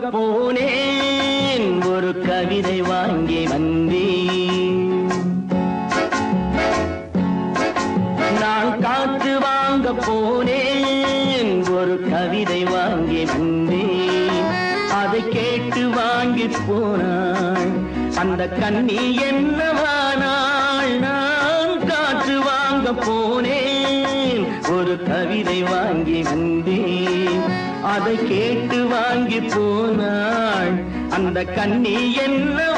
போனேன் ஒரு கவிதை வாங்கி வந்தேன். நான் காற்று வாங்க போனேன் ஒரு கவிதை வாங்கி வந்தேன். அதை கேட்டு வாங்கி போனாள் அந்த கண்ணி என்னவானாள். நான் காற்று வாங்க போனேன் ஒரு கவிதை வாங்கி வந்தேன். அதை கேட்டு வாங்கி போனாள் அந்த கண்ணி என்ன